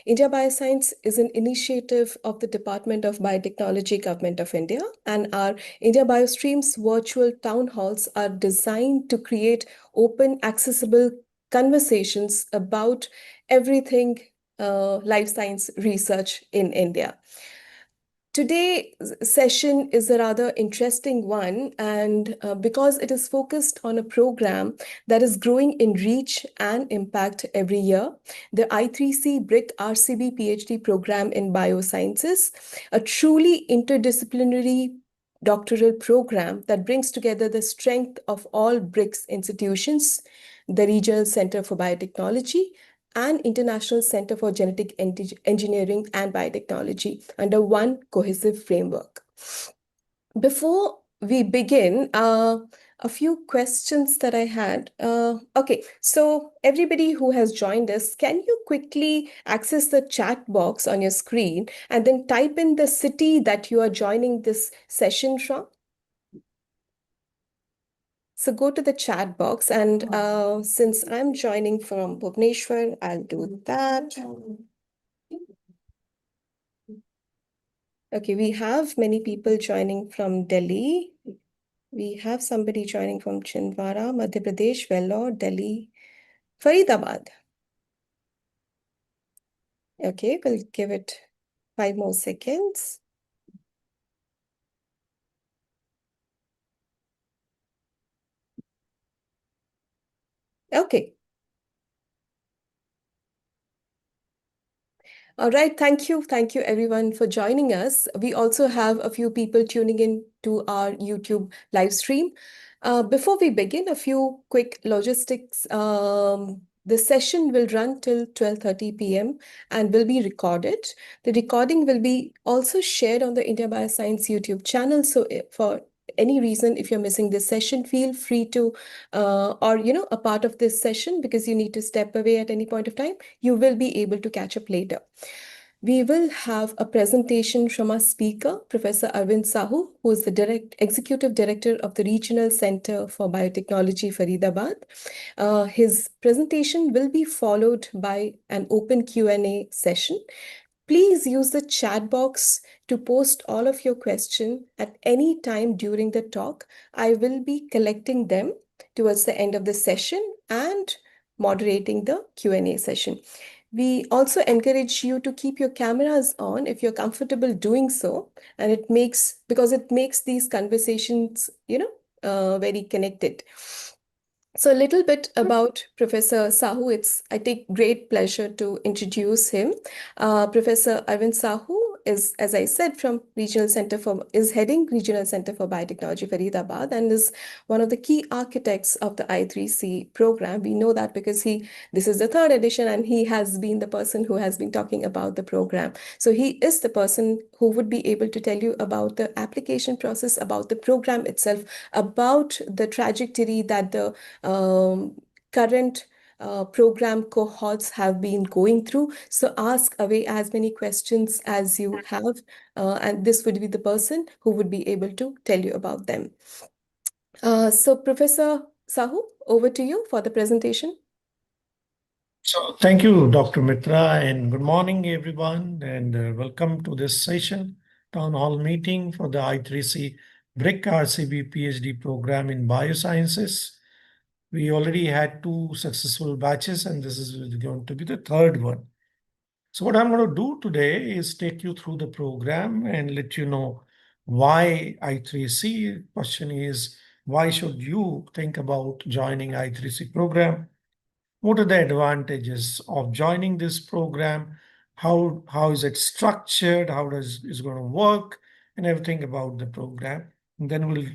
India Bioscience is an initiative of the Department of Biotechnology, Government of India, and our India BioStreams virtual town halls are designed to create open, accessible conversations about everything life science research in India. Today's session is a rather interesting one, and because it is focused on a program that is growing in reach and impact every year, the i3c BRIC-RCB Ph.D. program in Biosciences, a truly interdisciplinary doctoral program that brings together the strength of all BRICS institutions, the Regional Center for Biotechnology, and International Center for Genetic Engineering and Biotechnology under one cohesive framework. Before we begin, a few questions that I had. Okay, so everybody who has joined us, can you quickly access the chat box on your screen and then type in the city that you are joining this session from? So go to the chat box, and since I'm joining from Bhubaneswar, I'll do that. Okay, we have many people joining from Delhi. We have somebody joining from Chindwara, Madhya Pradesh, Vellore, Delhi, Faridabad. Okay, we'll give it 5 more seconds. Okay. All right, thank you. Thank you everyone for joining us. We also have a few people tuning in to our YouTube live stream. Before we begin, a few quick logistics. The session will run till 12:30 p.m. and will be recorded. The recording will be also shared on the India Bioscience YouTube channel. So for any reason, if you're missing this session, feel free to, or a part of this session because you need to step away at any point of time, you will be able to catch up later. We will have a presentation from our speaker, Professor Arvind Sahu, who is the Executive Director of the Regional Center for Biotechnology, Faridabad. His presentation will be followed by an open Q&A session. Please use the chat box to post all of your questions at any time during the talk. I will be collecting them towards the end of the session and moderating the Q&A session. We also encourage you to keep your cameras on if you're comfortable doing so, and it makes these conversations, very connected. So a little bit about Professor Sahu. I take great pleasure to introduce him. Professor Arvind Sahu is, as I said, is heading Regional Center for Biotechnology, Faridabad, and is one of the key architects of the i3c program. We know that because this is the 3rd edition, and he has been the person who has been talking about the program. So he is the person who would be able to tell you about the application process, about the program itself, about the trajectory that the current program cohorts have been going through. So ask away as many questions as you have, and this would be the person who would be able to tell you about them. So Professor Sahu, over to you for the presentation. So thank you, Dr. Mitra, and good morning, everyone, and welcome to this session, town hall meeting for the i3c BRIC-RCB PhD program in Biosciences. We already had 2 successful batches, and this is going to be the 3rd one. So what I'm going to do today is take you through the program and let you know why i3c. Question is, why should you think about joining i3c program? What are the advantages of joining this program? How is it structured? How is going to work? And everything about the program. And then we'll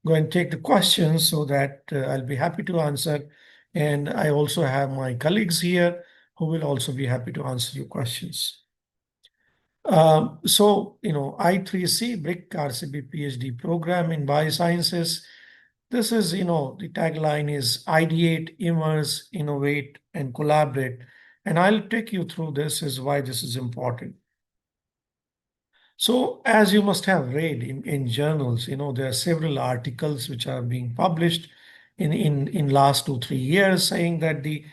go and take the questions so that I'll be happy to answer. And I also have my colleagues here who will also be happy to answer your questions. i3c BRIC-RCB PhD program in Biosciences. This is, the tagline is ideate, immerse, innovate, and collaborate. And I'll take you through this is why this is important. So as you must have read in journals, there are several articles which are being published in last 2-3 years saying that the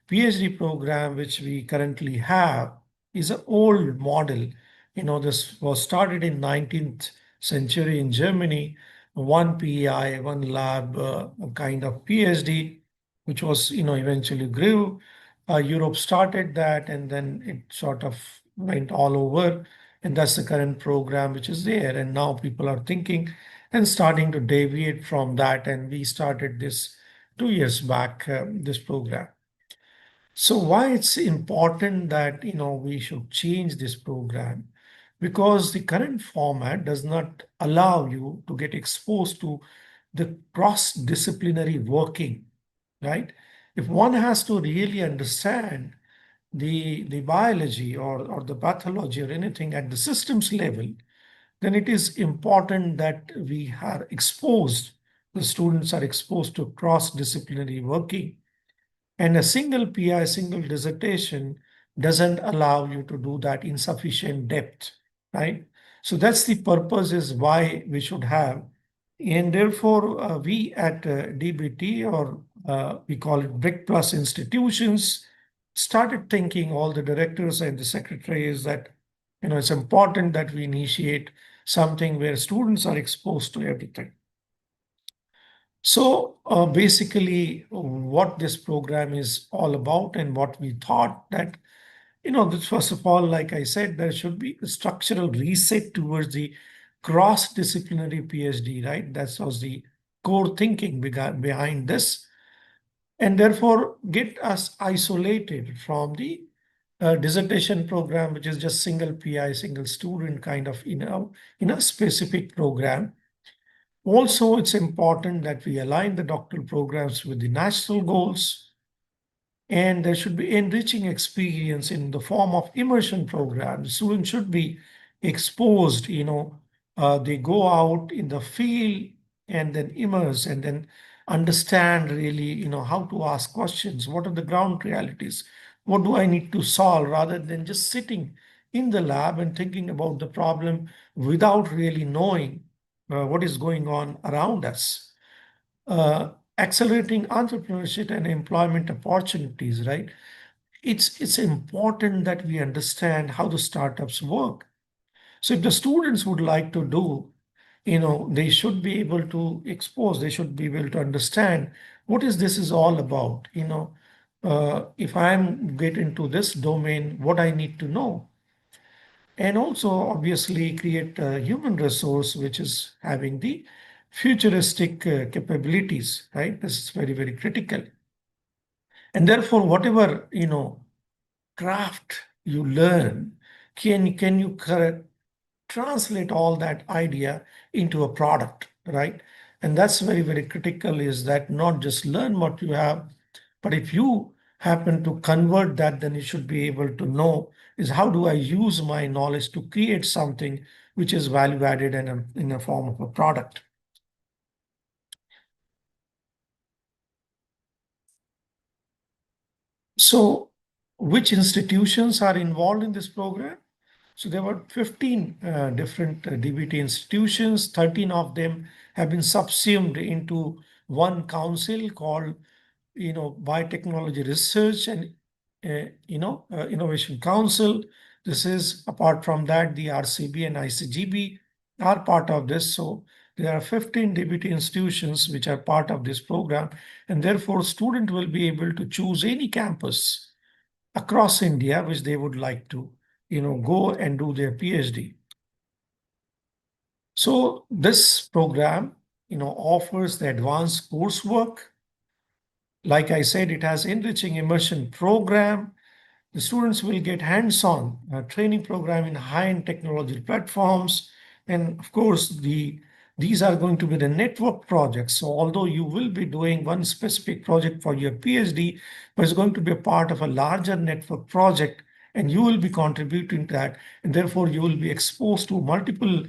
PhD program which we currently have is an old model. This was started in 19th century in Germany. One PI, one lab, a kind of PhD, which was, eventually grew. Europe started that, and then it sort of went all over. And that's the current program which is there. And now people are thinking and starting to deviate from that. And we started this 2 years back, this program. So why it's important that we should change this program? Because the current format does not allow you to get exposed to the cross-disciplinary working, right? If one has to really understand the biology or the pathology or anything at the systems level, then it is important that we are exposed, the students are exposed to cross-disciplinary working. And a single PI, single dissertation doesn't allow you to do that in sufficient depth, right? So that's the purpose is why we should have. And therefore, we at DBT, or we call it BRIC Plus institutions, started thinking, all the directors and the secretaries, that it's important that we initiate something where students are exposed to everything. So basically, what this program is all about, and what we thought that, this, first of all, like I said, there should be a structural reset towards the cross-disciplinary PhD, right? That was the core thinking behind this, and therefore get us isolated from the dissertation program, which is just single PI, single student kind of, in a specific program. Also, it's important that we align the doctoral programs with the national goals, and there should be enriching experience in the form of immersion programs. Students should be exposed, they go out in the field and then immerse and then understand really, how to ask questions. What are the ground realities? What do I need to solve, rather than just sitting in the lab and thinking about the problem without really knowing what is going on around us. Accelerating entrepreneurship and employment opportunities, right? It's important that we understand how the startups work. So if the students would like to do, they should be able to expose, they should be able to understand what is this is all about. If I'm get into this domain, what I need to know. And also obviously create a human resource which is having the futuristic capabilities, right? This is very, very critical. And therefore, whatever, craft you learn, can you translate all that idea into a product, right? And that's very, very critical, is that not just learn what you have, but if you happen to convert that, then you should be able to know is how do I use my knowledge to create something which is value added in a form of a product. So which institutions are involved in this program? So there were 15 different DBT institutions. 13 of them have been subsumed into one council called, Biotechnology Research and, Innovation Council. This is, apart from that, the RCB and ICGB are part of this. So there are 15 DBT institutions which are part of this program, and therefore student will be able to choose any campus across India which they would like to, go and do their PhD. So this program, offers the advanced coursework. Like I said, it has enriching immersion program. The students will get hands-on training program in high-end technology platforms. And of course, these are going to be the network projects. So although you will be doing one specific project for your PhD, but it's going to be a part of a larger network project, and you will be contributing to that. And therefore, you will be exposed to multiple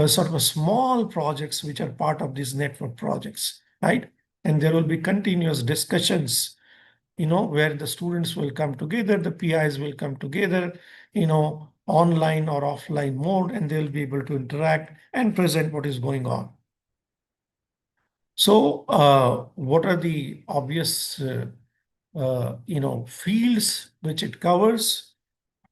sort of a small projects which are part of these network projects, right? And there will be continuous discussions, where the students will come together, the PIs will come together, online or offline mode, and they'll be able to interact and present what is going on. So, what are the obvious, fields which it covers?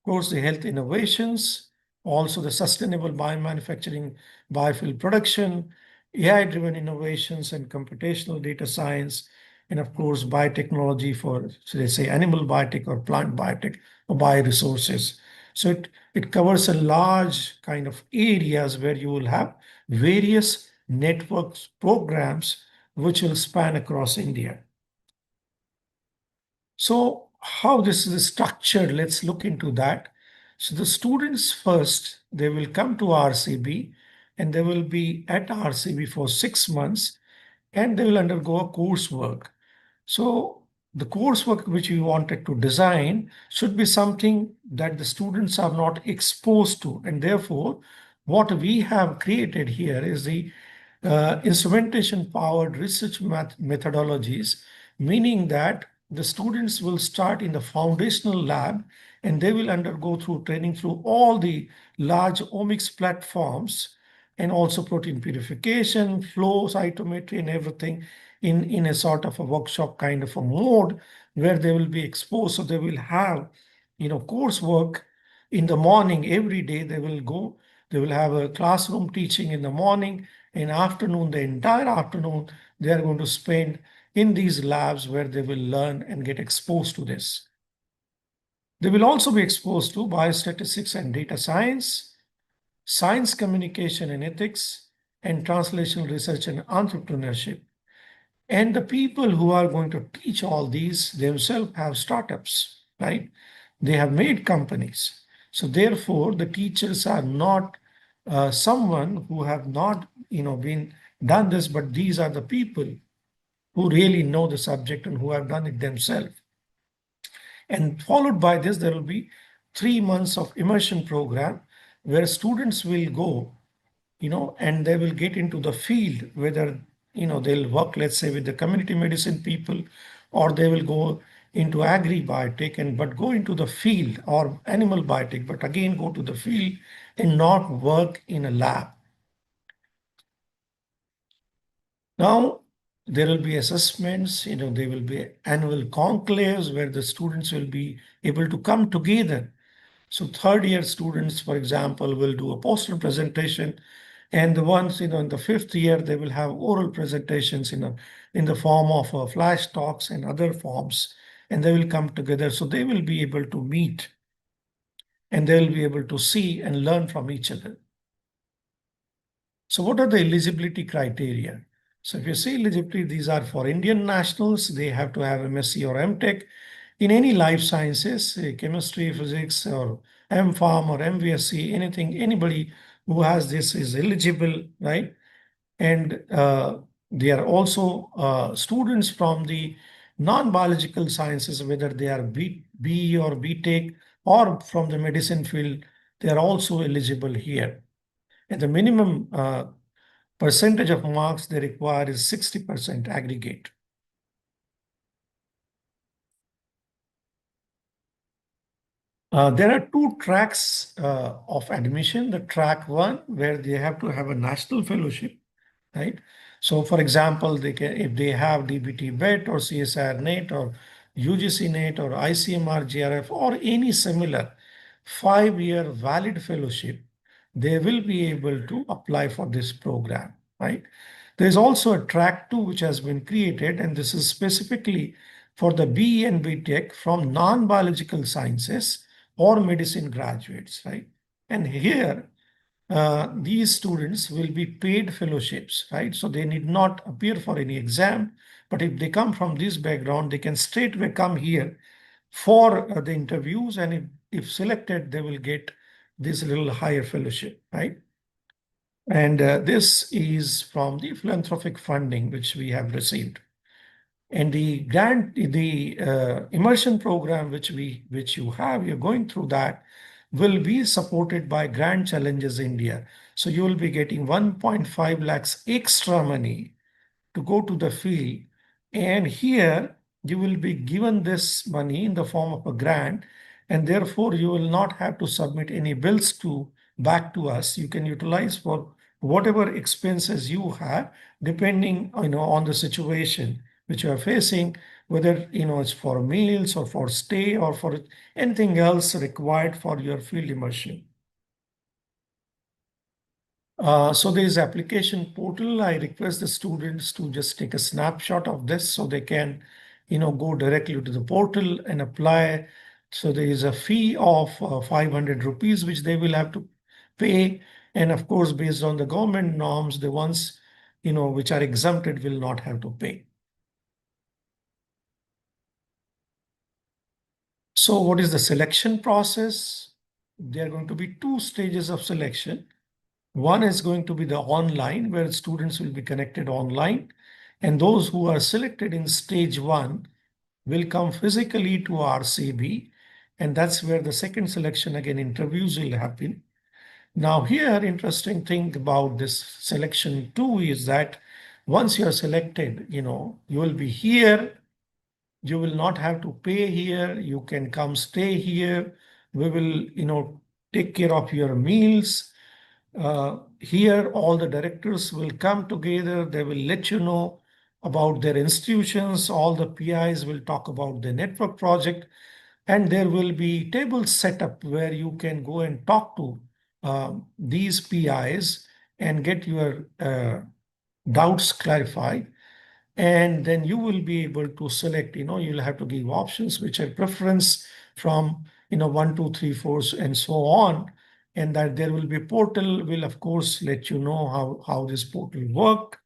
course, the health innovations, also the sustainable biomanufacturing, biofuel production, AI-driven innovations and computational data science, and of course, biotechnology for, so they say, animal biotech or plant biotech or bioresources. So it covers a large kind of areas where you will have various networks programs which will span across India. So how this is structured, let's look into that. So the students first, they will come to RCB and they will be at RCB for 6 months and they will undergo a coursework. So the coursework which we wanted to design should be something that the students are not exposed to. And therefore, what we have created here is the instrumentation powered research methodologies, meaning that the students will start in the foundational lab and they will undergo through training through all the large omics platforms and also protein purification, flow cytometry, and everything in a sort of a workshop kind of a mode where they will be exposed. So they will have, coursework in the morning every day. They will go, they will have a classroom teaching in the morning. In afternoon, the entire afternoon, they are going to spend in these labs where they will learn and get exposed to this. They will also be exposed to biostatistics and data science, science communication and ethics, and translational research and entrepreneurship. And the people who are going to teach all these themselves have startups, right? They have made companies. So therefore, the teachers are not someone who have not, been done this, but these are the people who really know the subject and who have done it themselves. And followed by this, there will be 3 months of immersion program where students will go, and they will get into the field, whether, they'll work, let's say, with the community medicine people, or they will go into agri biotech and but go into the field or animal biotech, but again go to the field and not work in a lab. Now, there will be assessments, there will be annual conclaves where the students will be able to come together. So third year students, for example, will do a poster presentation, and the ones, in the fifth year, they will have oral presentations in the form of flash talks and other forms, and they will come together. So they will be able to meet and they will be able to see and learn from each other. So what are the eligibility criteria? So if you see eligibility, these are for Indian nationals. They have to have MSc or MTech in any life sciences, chemistry, physics, or MPharm or MVSc, anything, anybody who has this is eligible, right? And they are also students from the non-biological sciences, whether they are B or BTech or from the medicine field, they are also eligible here. And the minimum percentage of marks they require is 60% aggregate. There are two tracks of admission. The track one, where they have to have a national fellowship, right? So for example, if they have DBT BET or CSIR NET or UGC NET or ICMR GRF or any similar 5-year valid fellowship, they will be able to apply for this program, right? There's also a track 2 which has been created, and this is specifically for the BE and BTech from non-biological sciences or medicine graduates, right? And here, these students will be paid fellowships, right? So they need not appear for any exam, but if they come from this background, they can straightway come here for the interviews, and if selected, they will get this little higher fellowship, right? And this is from the philanthropic funding which we have received. And the grant, the immersion program which you have, you're going through that, will be supported by Grant Challenges India. So you will be getting 1.5 lakhs extra money to go to the field. And here you will be given this money in the form of a grant, and therefore you will not have to submit any bills back to us. You can utilize for whatever expenses you have, depending on the situation which you are facing. whether it's for meals or for stay or for anything else required for your field immersion. So there is application portal. I request the students to just take a snapshot of this so they can, go directly to the portal and apply. So there is a fee of 500 rupees, which they will have to pay. And of course, based on the government norms, the ones, which are exempted will not have to pay. So what is the selection process? There are going to be two stages of selection. One is going to be the online, where students will be connected online. And those who are selected in stage one will come physically to RCB. And that's where the second selection, again, interviews will happen. Now here, interesting thing about this selection two is that once you are selected, you will be here. You will not have to pay here. You can come stay here. We will, take care of your meals. Here, all the directors will come together. They will let you know about their institutions. All the PIs will talk about the network project. And there will be tables set up where you can go and talk to these PIs and get your doubts clarified. And then you will be able to select, you'll have to give options which are preference from, 1, 2, 3, 4, and so on. And that there will be portal will of course let you know how this portal work.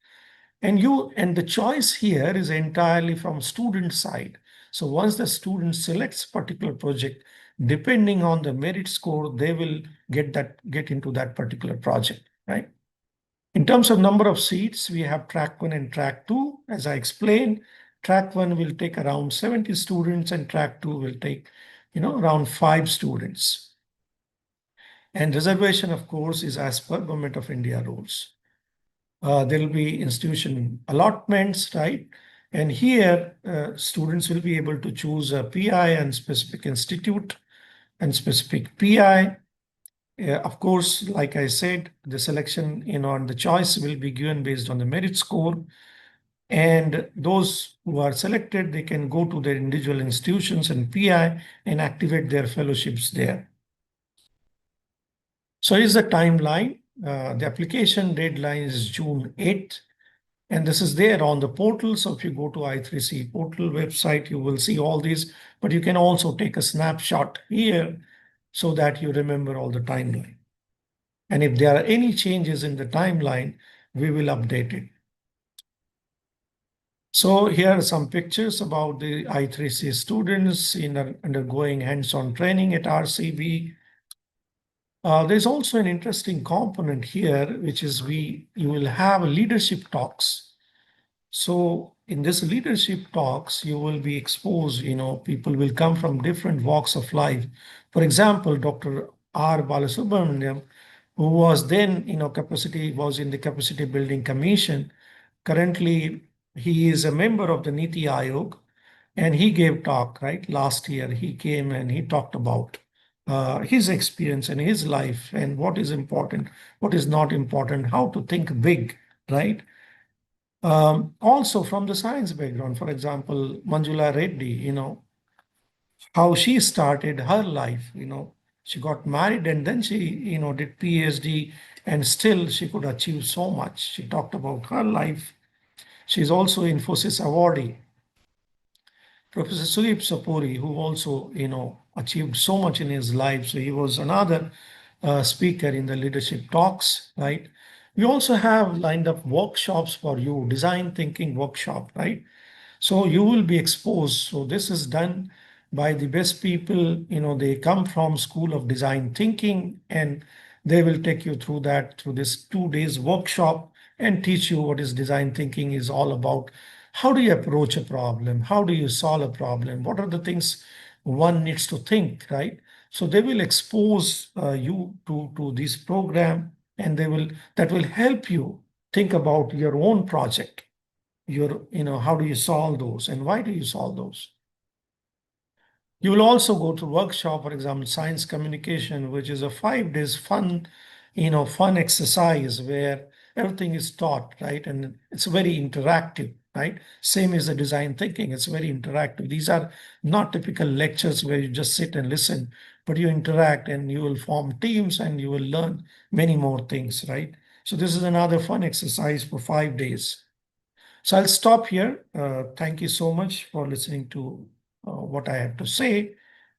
And the choice here is entirely from student side. So once the student selects particular project, depending on the merit score, they will get into that particular project, right? In terms of number of seats, we have track 1 and track 2. As I explained, track 1 will take around 70 students and track 2 will take, around 5 students. And reservation, of course, is as per Government of India rules. There will be institution allotments, right? And here, students will be able to choose a PI and specific institute and specific PI. Of course, like I said, the selection, and the choice will be given based on the merit score. And those who are selected, they can go to their individual institutions and PI and activate their fellowships there. So here's the timeline. The application deadline is June 8th. And this is there on the portal. So if you go to i3c portal website, you will see all these, but you can also take a snapshot here so that you remember all the timeline. And if there are any changes in the timeline, we will update it. So here are some pictures about the i3c students undergoing hands-on training at RCB. There's also an interesting component here, which is you will have leadership talks. So in this leadership talks, you will be exposed, people will come from different walks of life. For example, Dr. R. Balasubramaniam, who was then, was in the Capacity Building Commission. Currently, he is a member of the Niti Aayog, and he gave talk, right? Last year, he came and he talked about his experience and his life and what is important, what is not important, how to think big, right? Also from the science background, for example, Manjula Reddy, how she started her life, she got married and then she, did PhD and still she could achieve so much. She talked about her life. She's also Infosys awardee. Professor Sudeep Sapuri, who also, achieved so much in his life. So he was another speaker in the leadership talks, right? We also have lined up workshops for you, design thinking workshop, right? So you will be exposed. So this is done by the best people, they come from School of Design Thinking, and they will take you through that through this 2 days workshop and teach you what is design thinking is all about. How do you approach a problem? How do you solve a problem? What are the things one needs to think, right? So they will expose you to this program, and that will help you think about your own project. How do you solve those and why do you solve those? You will also go to workshop, for example, science communication, which is a 5 days fun exercise where everything is taught, right? And it's very interactive. right? Same as the design thinking. It's very interactive. These are not typical lectures where you just sit and listen, but you interact and you will form teams and you will learn many more things, right? So this is another fun exercise for 5 days. So I'll stop here. Thank you so much for listening to what I have to say,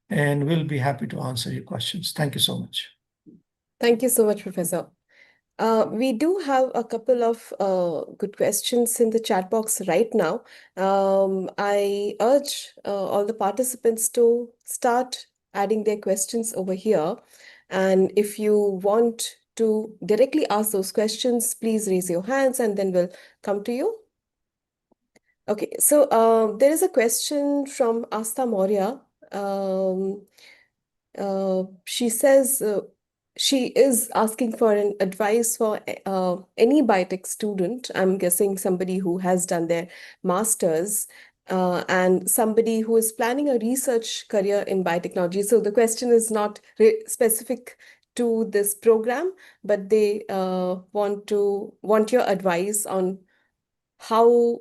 and we'll be happy to answer your questions. Thank you so much. Thank you so much, Professor. We do have a couple of good questions in the chat box right now. I urge all the participants to start adding their questions over here. And if you want to directly ask those questions, please raise your hands and then we'll come to you. Okay, so there is a question from Asta Maurya. Um, she says she is asking for an advice for any biotech student. I'm guessing somebody who has done their master's and somebody who is planning a research career in biotechnology. So the question is not specific to this program, but they want your advice on how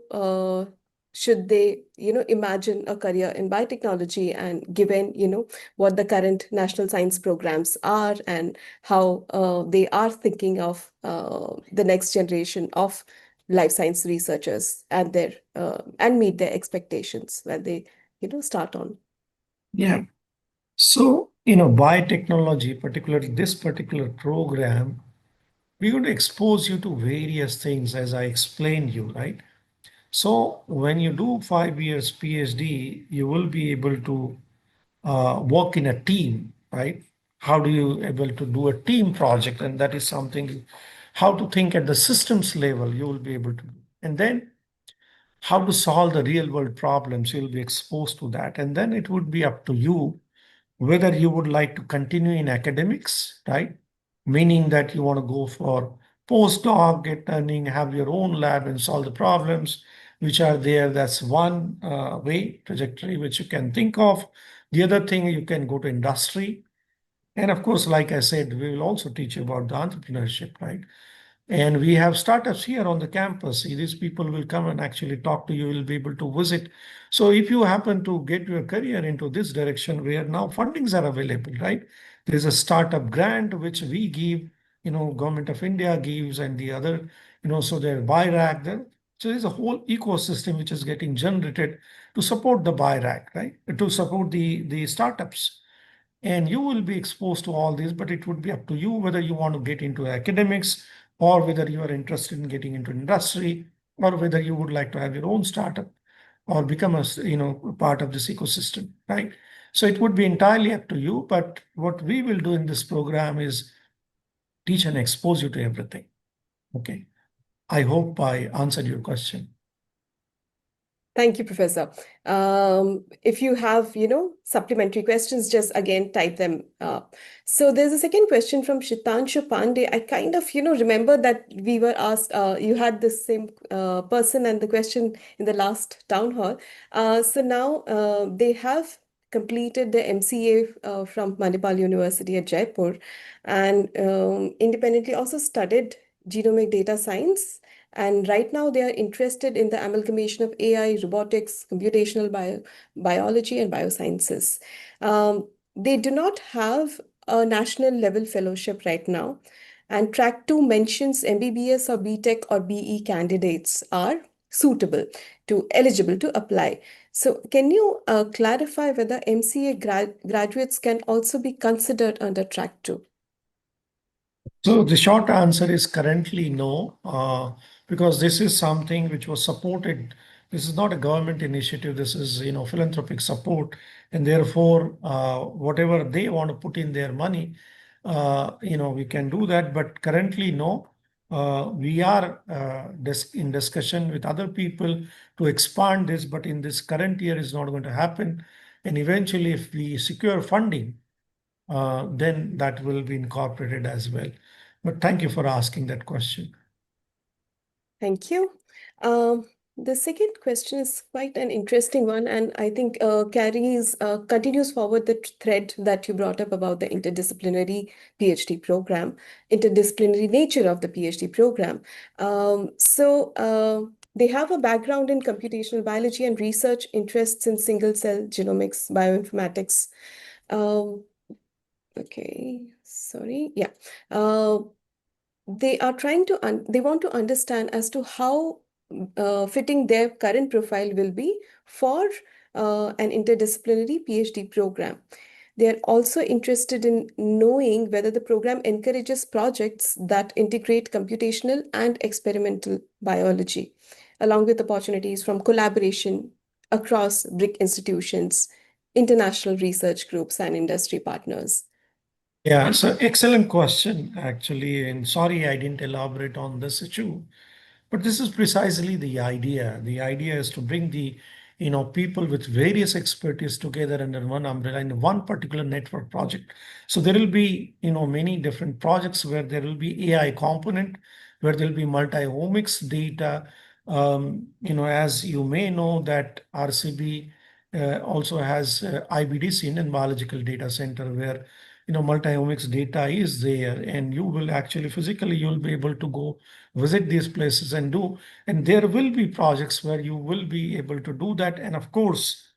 should they, imagine a career in biotechnology and given, what the current national science programs are and how they are thinking of the next generation of life science researchers and their and meet their expectations when they, start on. Yeah. So, biotechnology, particularly this particular program, we're going to expose you to various things as I explained you, right? So when you do 5 years PhD, you will be able to work in a team, right? How do you able to do a team project? And that is something, how to think at the systems level, you will be able to do. And then how to solve the real world problems, you'll be exposed to that. And then it would be up to you whether you would like to continue in academics, right? Meaning that you want to go for postdoc, get learning, have your own lab and solve the problems which are there. That's one way trajectory which you can think of. The other thing, you can go to industry. And of course, like I said, we will also teach you about the entrepreneurship, right? And we have startups here on the campus. These people will come and actually talk to you. You'll be able to visit. So if you happen to get your career into this direction where now fundings are available, right? There's a startup grant which we give, Government of India gives and the other, so there's BIRAC there. So there's a whole ecosystem which is getting generated to support the BIRAC, right? To support the startups. And you will be exposed to all this, but it would be up to you whether you want to get into academics or whether you are interested in getting into industry or whether you would like to have your own startup or become part of this ecosystem, right? So it would be entirely up to you, but what we will do in this program is teach and expose you to everything. Okay. I hope I answered your question. Thank you, Professor. If you have, supplementary questions, just again type them up. So there's a second question from Shitanshu Pandey. I kind of, remember that we were asked, you had the same person and the question in the last town hall. So now they have completed the MCA from Manipal University at Jaipur and independently also studied genomic data science. And right now, they are interested in the amalgamation of AI, robotics, computational biology, and biosciences. They do not have a national level fellowship right now. And track 2 mentions MBBS or BTech or BE candidates are suitable to eligible to apply. So can you clarify whether MCA graduates can also be considered under track 2? So the short answer is currently no, because this is something which was supported. This is not a government initiative. This is, philanthropic support, and therefore, whatever they want to put in their money, we can do that. But currently, no. We are in discussion with other people to expand this, but in this current year is not going to happen. And eventually, if we secure funding, then that will be incorporated as well. But thank you for asking that question. Thank you. The second question is quite an interesting one, and I think carries continues forward the thread that you brought up about the interdisciplinary PhD program, interdisciplinary nature of the PhD program. So They have a background in computational biology and research interests in single-cell genomics, bioinformatics. Um, okay, sorry. Yeah. They are trying to they want to understand as to how fitting their current profile will be for an interdisciplinary PhD program. They are also interested in knowing whether the program encourages projects that integrate computational and experimental biology, along with opportunities from collaboration across BRIC institutions, international research groups, and industry partners. Yeah, so excellent question, actually. And sorry I didn't elaborate on this issue. But this is precisely the idea. The idea is to bring the, people with various expertise together under one umbrella in one particular network project. So there will be, many different projects where there will be AI component, where there will be multi-omics data. As you may know that RCB also has IBDC, Indian Biological Data Center, where multi-omics data is there, and you will actually physically you'll be able to go visit these places and do, and there will be projects where you will be able to do that. And of course,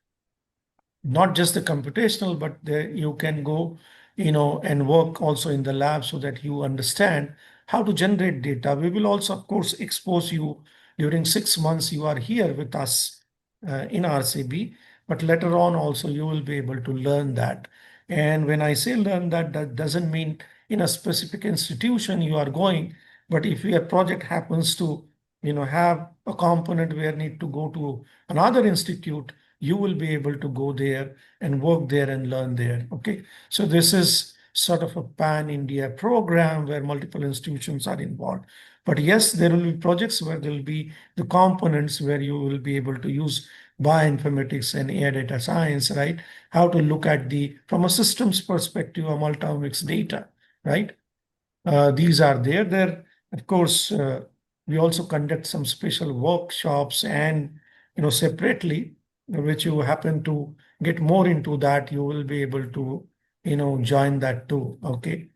not just the computational, but there you can go, and work also in the lab so that you understand how to generate data. We will also, of course, expose you during 6 months you are here with us in RCB, but later on also you will be able to learn that. And when I say learn that, that doesn't mean in a specific institution you are going, but if your project happens to, have a component where need to go to another institute, you will be able to go there and work there and learn there. Okay. So this is sort of a pan-India program where multiple institutions are involved. But yes, there will be projects where there will be the components where you will be able to use bioinformatics and AI data science, right? How to look at from a systems perspective, a multi-omics data, right? These are there. There, of course, we also conduct some special workshops and, separately, which you happen to get more into that, you will be able to, join that too. Okay.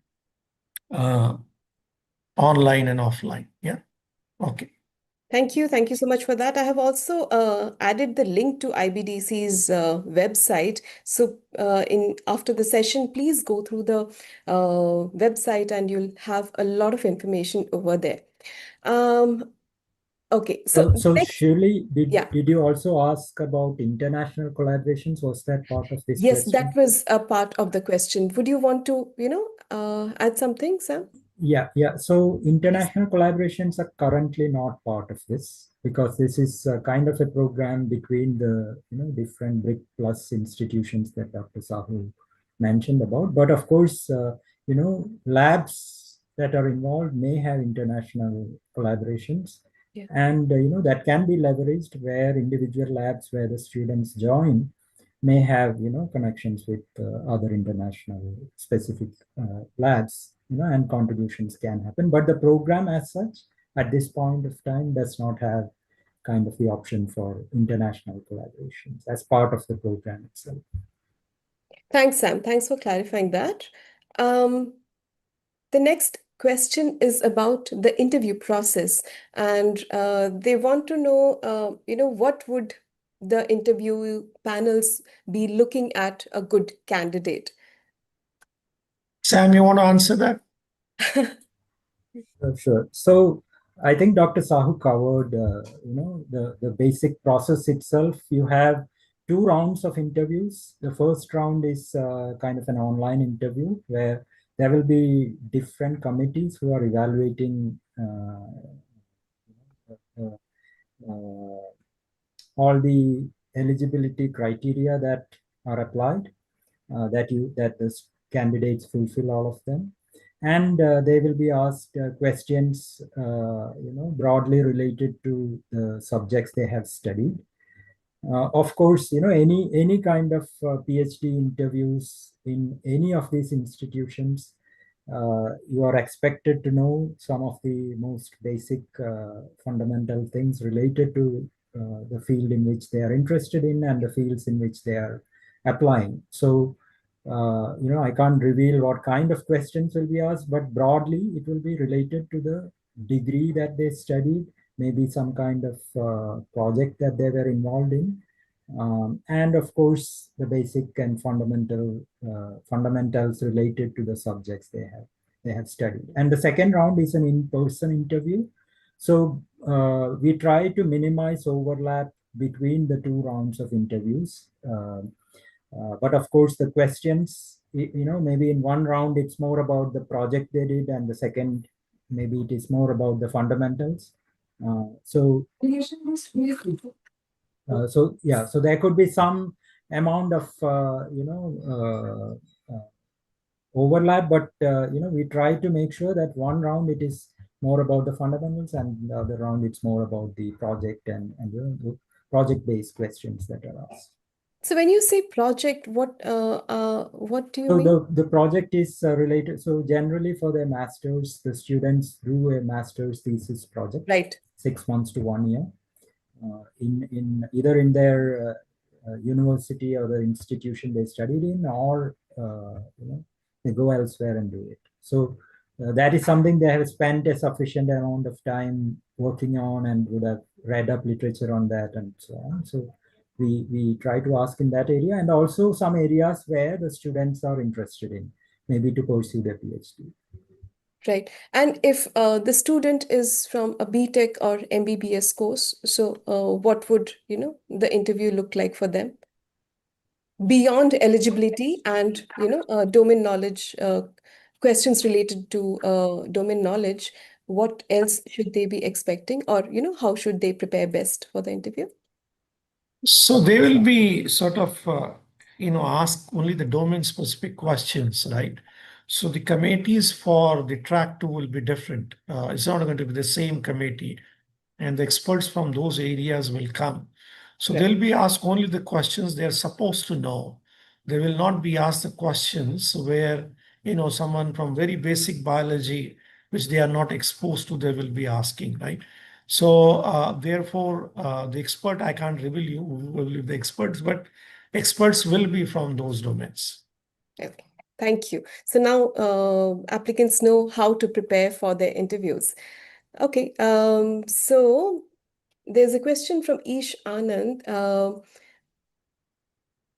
Uh, Online and offline. Yeah. Okay. Thank you. Thank you so much for that. I have also added the link to IBDC's website. So in after the session, please go through the website and you'll have a lot of information over there. Um, okay, so So next, Shirley, yeah, did you also ask about international collaborations? Was that part of this yes, that question? was a part of the question. Would you want to, add something, Sam? Yeah. So Yes. international collaborations are currently not part of this because this is kind of a program between the different BRIC plus institutions that Dr. Sahu mentioned about. But of course, labs that are involved may have international collaborations, Yeah. and that can be leveraged where individual labs where the students join may have connections with other international specific labs, and contributions can happen, but the program as such at this point of time does not have kind of the option for international collaborations as part of the program itself. Thanks, Sam. Thanks for clarifying that. Um, The next question is about the interview process, and they want to know, what would the interview panels be looking at a good candidate? Sam, you want to answer that? Sure. So I think Dr. Sahu covered, the basic process itself. You have two rounds of interviews. The first round is kind of an online interview where there will be different committees who are evaluating uh, uh, all the eligibility criteria that are applied, that the candidates fulfill all of them, and they will be asked questions broadly related to the subjects they have studied. Of course, any kind of PhD interviews in any of these institutions, you are expected to know some of the most basic fundamental things related to the field in which they are interested in and the fields in which they are applying. So, I can't reveal what kind of questions will be asked, but broadly, it will be related to the degree that they studied maybe some kind of project that they were involved in. And of course, the basic and fundamentals related to the subjects they have studied. And the second round is an in-person interview. So we try to minimize overlap between the two rounds of interviews. But of course, the questions, maybe in one round it's more about the project they did, and the second maybe it is more about the fundamentals. So there could be some amount of overlap, but we try to make sure that one round it is more about the fundamentals, and the other round it's more about the project and the project-based questions that are asked. So when you say project, what do you mean? So the project is related. So generally for their masters, the students do a master's thesis project, Right. 6 months to 1 year, in either in their university or the institution they studied in, or they go elsewhere and do it. So that is something they have spent a sufficient amount of time working on and would have read up literature on that and so on. So we try to ask in that area, and also some areas where the students are interested in, maybe to pursue their PhD. Right. And if the student is from a BTech or MBBS course, so what would, the interview look like for them? Beyond eligibility and, domain knowledge, questions related to domain knowledge, what else should they be expecting, or, how should they prepare best for the interview? So they will be sort of, ask only the domain specific questions, right? So the committees for the track 2 will be different. It's not going to be the same committee, and the experts from those areas will come. So Right. they'll be asked only the questions they're supposed to know. They will not be asked the questions where, someone from very basic biology, which they are not exposed to, they will be asking, right? So therefore, the expert, I can't reveal you who will be the experts, but experts will be from those domains. Okay. Thank you. So now applicants know how to prepare for their interviews. Okay. So there's a question from Ish Anand.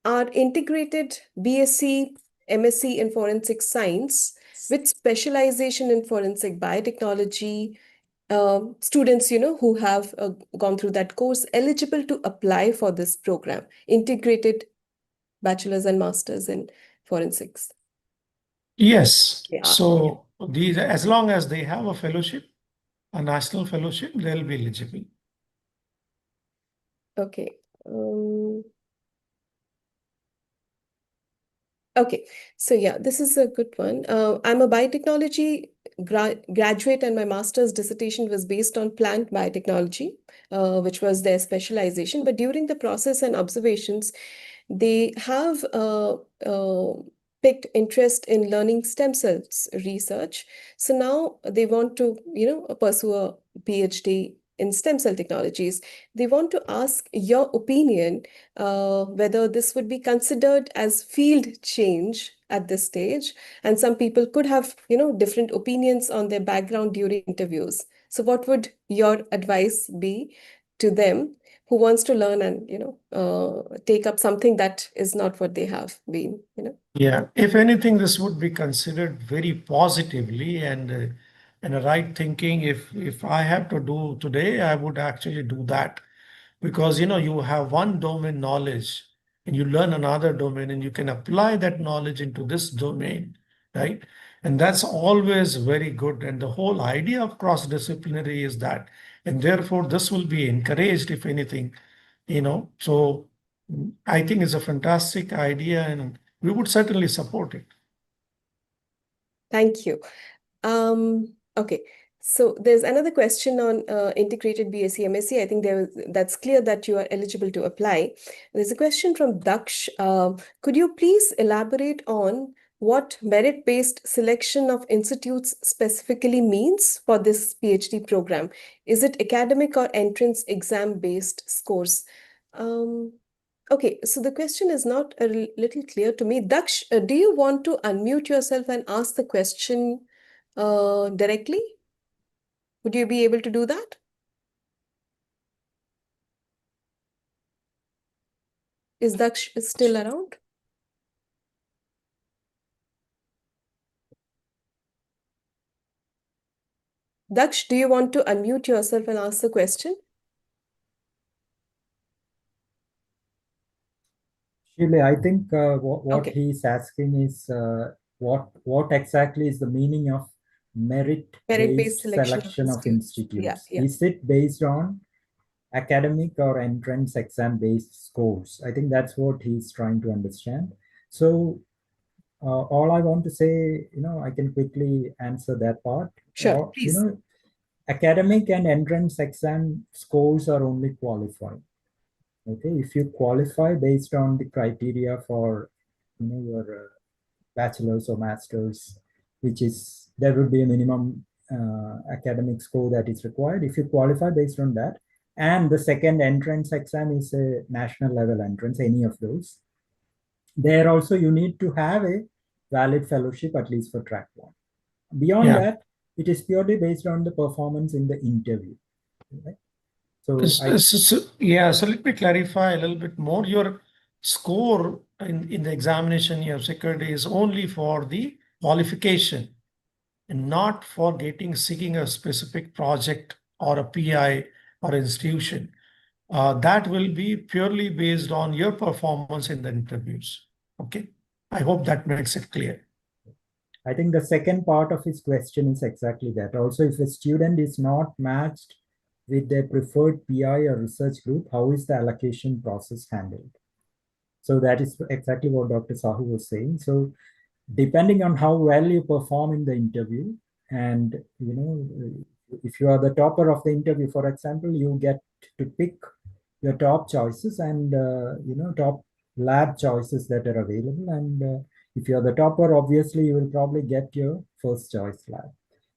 Our integrated BSc, MSc in forensic science with specialization in forensic biotechnology, students, who have gone through that course, eligible to apply for this program, integrated bachelor's and master's in forensics. Yes. Yeah. So these, as long as they have a fellowship, a national fellowship, they'll be eligible. Okay. Okay, so yeah, this is a good one. I'm a biotechnology graduate, and my master's dissertation was based on plant biotechnology, which was their specialization. But during the process and observations, they have picked interest in learning stem cells research. So now they want to, pursue a PhD in stem cell technologies. They want to ask your opinion whether this would be considered as field change at this stage. And some people could have, different opinions on their background during interviews. So what would your advice be to them who wants to learn and, take up something that is not what they have been, Yeah, if anything, this would be considered very positively and a right thinking. If I have to do today, I would actually do that, because you have one domain knowledge and you learn another domain and you can apply that knowledge into this domain, right? And that's always very good. And the whole idea of cross-disciplinary is that, and therefore this will be encouraged, if anything, so I think it's a fantastic idea and we would certainly support it. Thank you. Okay, so there's another question on integrated BSc MSc. I think that's clear that you are eligible to apply. There's a question from Daksh. Could you please elaborate on what merit-based selection of institutes specifically means for this PhD program? Is it academic or entrance exam-based scores? Okay, so the question is not a little clear to me. Daksh, do you want to unmute yourself and ask the question directly? Would you be able to do that? Is Daksh still around? Daksh, do you want to unmute yourself and ask the question? Shirley, I think what Okay. he's asking is what exactly is the meaning of Merit-based merit-based selection of selection of institutes. Yeah, institutes? yeah. Is it based on academic or entrance exam-based scores? I think that's what he's trying to understand. So all I want to say, I can quickly answer that part. Sure, Or, please. academic and entrance exam scores are only qualifying. Okay, if you qualify based on the criteria for, your bachelor's or master's, which is there would be a minimum academic score that is required. If you qualify based on that, and the second entrance exam is a national level entrance, any of those, there also you need to have a valid fellowship at least for track one. Beyond Yeah. that, it is purely based on the performance in the interview. Right? So Yeah, so let me clarify a little bit more. Your score in the examination you have secured is only for the qualification and not for seeking a specific project or a PI or institution. That will be purely based on your performance in the interviews. Okay. I hope that makes it clear. I think the second part of his question is exactly that. Also, if a student is not matched with their preferred PI or research group, how is the allocation process handled? So that is exactly what Dr. Sahu was saying. So depending on how well you perform in the interview, and if you are the topper of the interview, for example, you get to pick your top choices and top lab choices that are available. And if you're the topper, obviously you will probably get your first choice lab,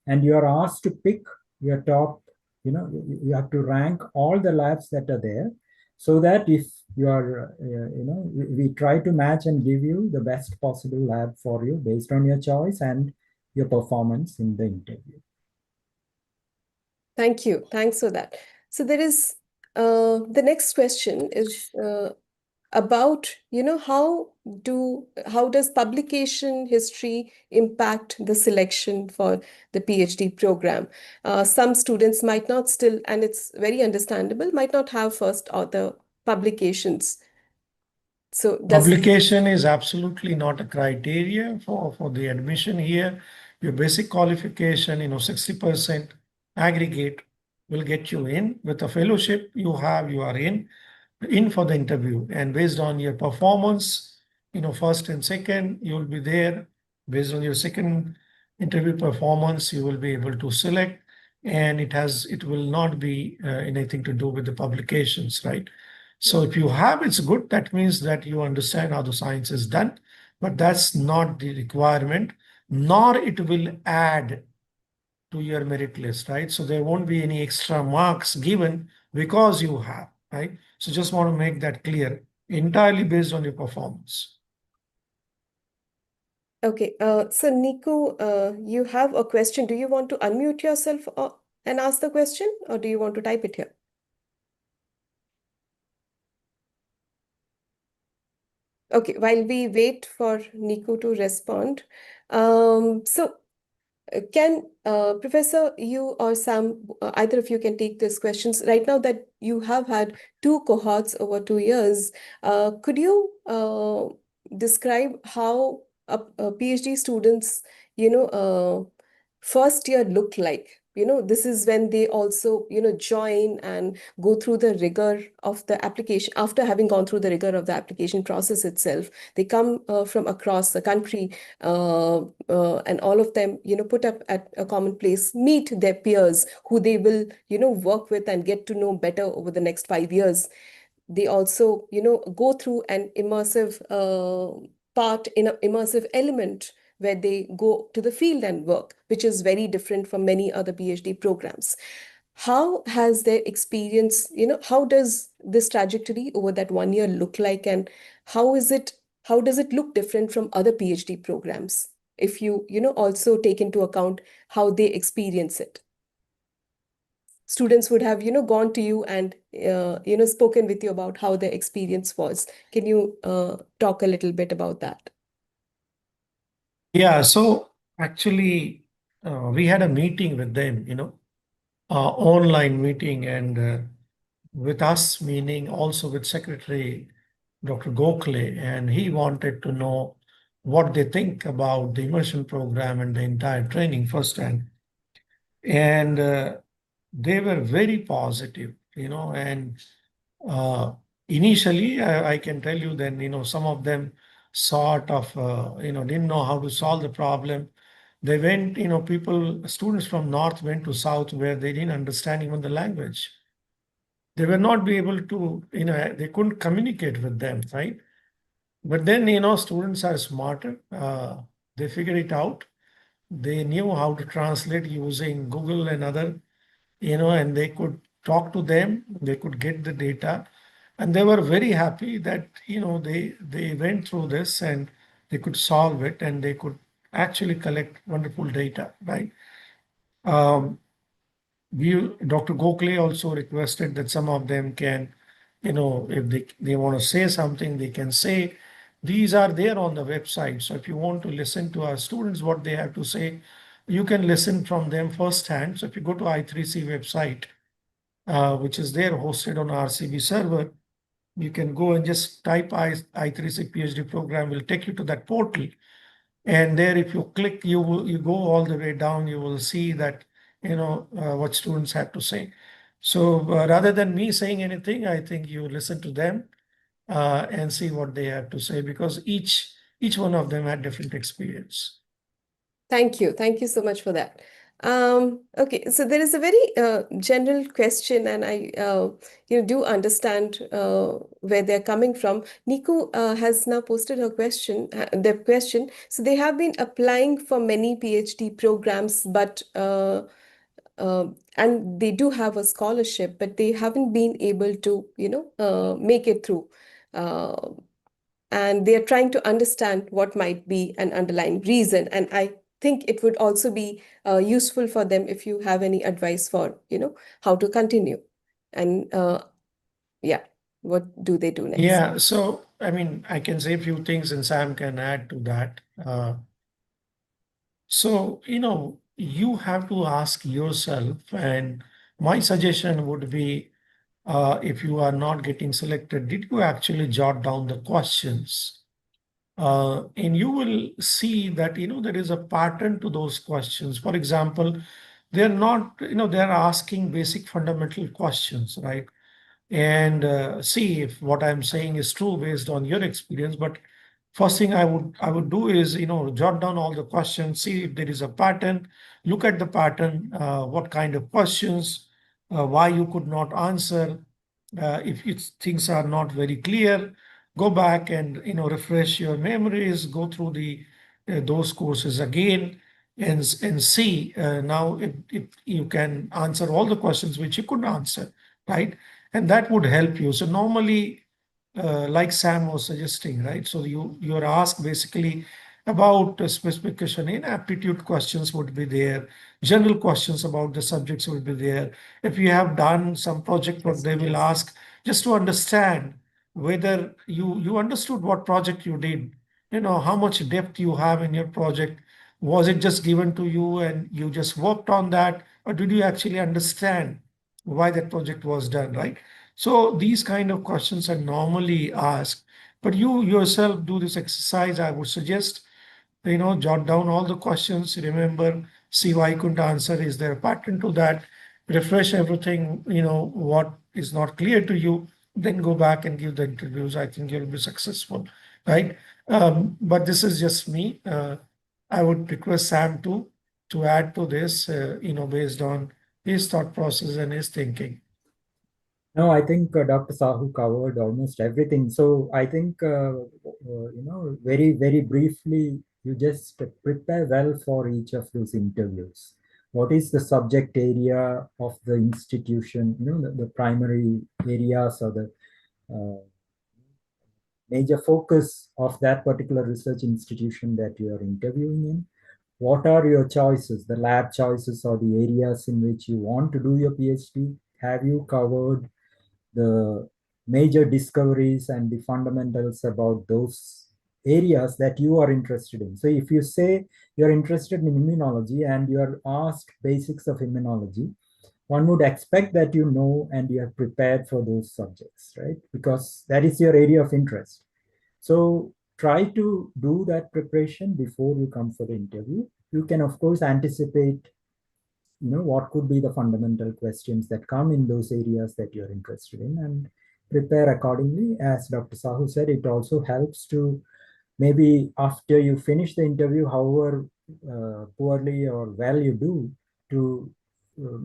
and you are asked to pick your top. You have to rank all the labs that are there, so that if you are we try to match and give you the best possible lab for you based on your choice and your performance in the interview. Thank you. Thanks for that. So there is the next question is about, how does publication history impact the selection for the PhD program? Some students might not still, and it's very understandable, might not have first author publications. So Publication is absolutely not a criteria for the admission here. Your basic qualification, 60% aggregate will get you in. With a fellowship you are in for the interview. And based on your performance, first and second, you will be there. Based on your second interview performance, you will be able to select. And it will not be anything to do with the publications, right? So if you have, it's good. That means that you understand how the science is done, but that's not the requirement, nor it will add to your merit list, right? So there won't be any extra marks given because you have, right? So just want to make that clear, entirely based on your performance. Okay, so Niku, you have a question. Do you want to unmute yourself and ask the question, or do you want to type it here? Okay, while we wait for Niku to respond, so can Professor, you or Sam, either of you can take these questions. Right now that you have had two cohorts over 2 years, could you describe how a PhD students, first year look like? This is when they also, join and go through the rigor of the application. After having gone through the rigor of the application process itself, they come from across the country, and all of them, put up at a common place, meet their peers who they will, work with and get to know better over the next 5 years. They also, go through an immersive part in an immersive element where they go to the field and work, which is very different from many other PhD programs. How has their experience, how does this trajectory over that 1 year look like, and how does it look different from other PhD programs? If you, also take into account how they experience it. students would have, gone to you and, spoken with you about how their experience was. Can you talk a little bit about that? Yeah, so actually, we had a meeting with them, online meeting, and with us, meaning also with Secretary Dr. Gokhale, and he wanted to know what they think about the immersion program and the entire training firsthand. And they were very positive, and uh, initially, I can tell you then, some of them sort of, didn't know how to solve the problem. They went, students from North went to South where they didn't understand even the language. They were not be able to, they couldn't communicate with them, right? But then, students are smarter. They figured it out. They knew how to translate using Google and other, and they could talk to them, they could get the data, and they were very happy that, they went through this and they could solve it and they could actually collect wonderful data, right? Um, Dr. Gokhale also requested that some of them can, if they want to say something, they can say. These are there on the website. So if you want to listen to our students, what they have to say, you can listen from them firsthand. So if you go to i3c website, which is there hosted on RCB server, you can go and just type i3c PhD program, will take you to that portal. And there, if you click, you go all the way down, you will see that, what students have to say. So rather than me saying anything, I think you listen to them and see what they have to say, because each one of them had different experience. Thank you. Thank you so much for that. Okay, so there is a very general question, and I do understand where they're coming from. Niku has now posted her question, their question. So they have been applying for many PhD programs, but and they do have a scholarship, but they haven't been able to, make it through. Uh, and they are trying to understand what might be an underlying reason. And I think it would also be useful for them if you have any advice for, how to continue. And yeah, what do they do next? Yeah, so I mean, I can say a few things and Sam can add to that. So, you have to ask yourself, and my suggestion would be, if you are not getting selected, did you actually jot down the questions? And you will see that, there is a pattern to those questions. For example, they're not, they're asking basic fundamental questions, right? And see if what I'm saying is true based on your experience. But first thing I would do is, jot down all the questions, see if there is a pattern, look at the pattern, what kind of questions, why you could not answer. If things are not very clear, go back and, refresh your memories, go through the those courses again, and see now if you can answer all the questions which you couldn't answer, right? And that would help you. So normally, like Sam was suggesting, right? So you're asked basically about a specific question. In aptitude questions would be there. General questions about the subjects would be there. If you have done some project work, they will ask just to understand whether you understood what project you did. How much depth you have in your project. Was it just given to you and you just worked on that, or did you actually understand why that project was done, right? So these kind of questions are normally asked, but you yourself do this exercise. I would suggest, jot down all the questions, remember, see why you couldn't answer. Is there a pattern to that? Refresh everything, what is not clear to you, then go back and give the interviews. I think you'll be successful, right? But this is just me. I would request Sam to add to this, based on his thought process and his thinking. No, I think Dr. Sahu covered almost everything. So I think, very, very briefly, you just prepare well for each of those interviews. What is the subject area of the institution, the primary areas or the major focus of that particular research institution that you are interviewing in? what are your choices, the lab choices or the areas in which you want to do your PhD? Have you covered the major discoveries and the fundamentals about those areas that you are interested in? So if you say you're interested in immunology and you are asked basics of immunology, one would expect that you know and you have prepared for those subjects, right? Because that is your area of interest. So try to do that preparation before you come for the interview. You can, of course, anticipate, what could be the fundamental questions that come in those areas that you're interested in, and prepare accordingly. As Dr. Sahu said, it also helps to maybe after you finish the interview, however poorly or well you do, to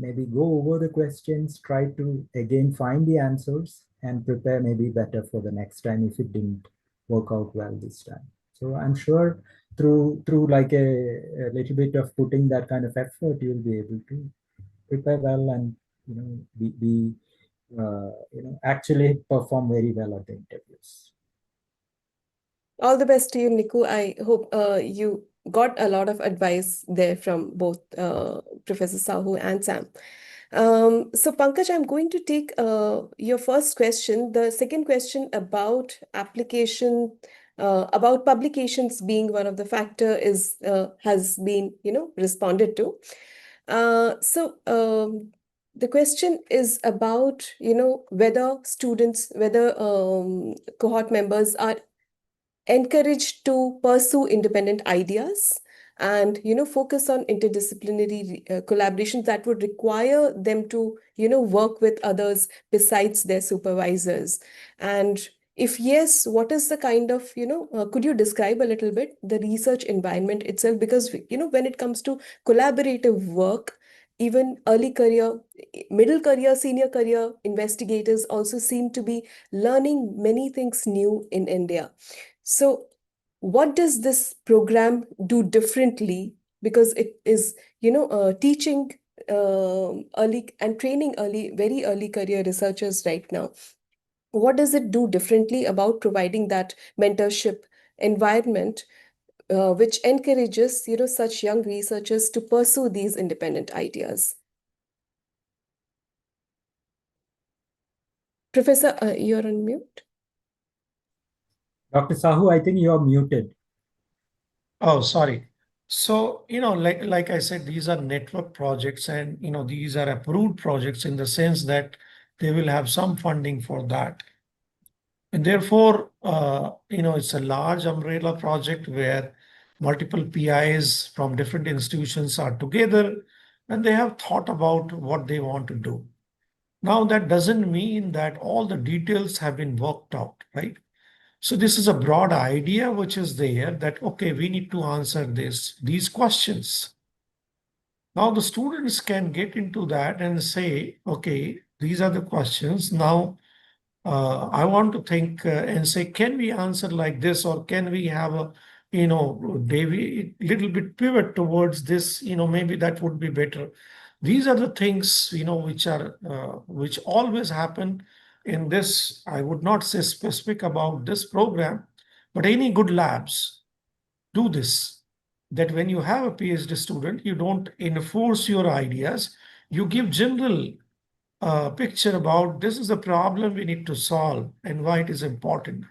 maybe go over the questions, try to again find the answers and prepare maybe better for the next time if it didn't work out well this time. So I'm sure through like a little bit of putting that kind of effort, you'll be able to prepare well and be actually perform very well at the interviews. All the best to you, Niku. I hope you got a lot of advice there from both Professor Sahu and Sam. So, Pankaj, I'm going to take your first question. The second question about application, about publications being one of the factor is has been responded to. The question is about whether students, whether cohort members are encouraged to pursue independent ideas and focus on interdisciplinary collaborations that would require them to work with others besides their supervisors. And if yes, what is the kind of could you describe a little bit the research environment itself? Because when it comes to collaborative work, even early career, middle career, senior career investigators also seem to be learning many things new in India. So, what does this program do differently? Because it is, teaching early and training very early career researchers right now. What does it do differently about providing that mentorship environment, which encourages, such young researchers to pursue these independent ideas? Professor, you're on mute. Dr. Sahu, I think you are muted. Oh, sorry. So, like I said, these are network projects and, these are approved projects in the sense that they will have some funding for that. And therefore, it's a large umbrella project where multiple PIs from different institutions are together and they have thought about what they want to do. Now, that doesn't mean that all the details have been worked out, right? So this is a broad idea which is there that, okay, we need to answer these questions. Now the students can get into that and say, okay, these are the questions. Now I want to think and say, can we answer like this, or can we have a, maybe little bit pivot towards this, maybe that would be better. These are the things, which always happen in this. I would not say specific about this program, but any good labs do this. That when you have a PhD student, you don't enforce your ideas, you give general picture about this is the problem we need to solve and why it is important.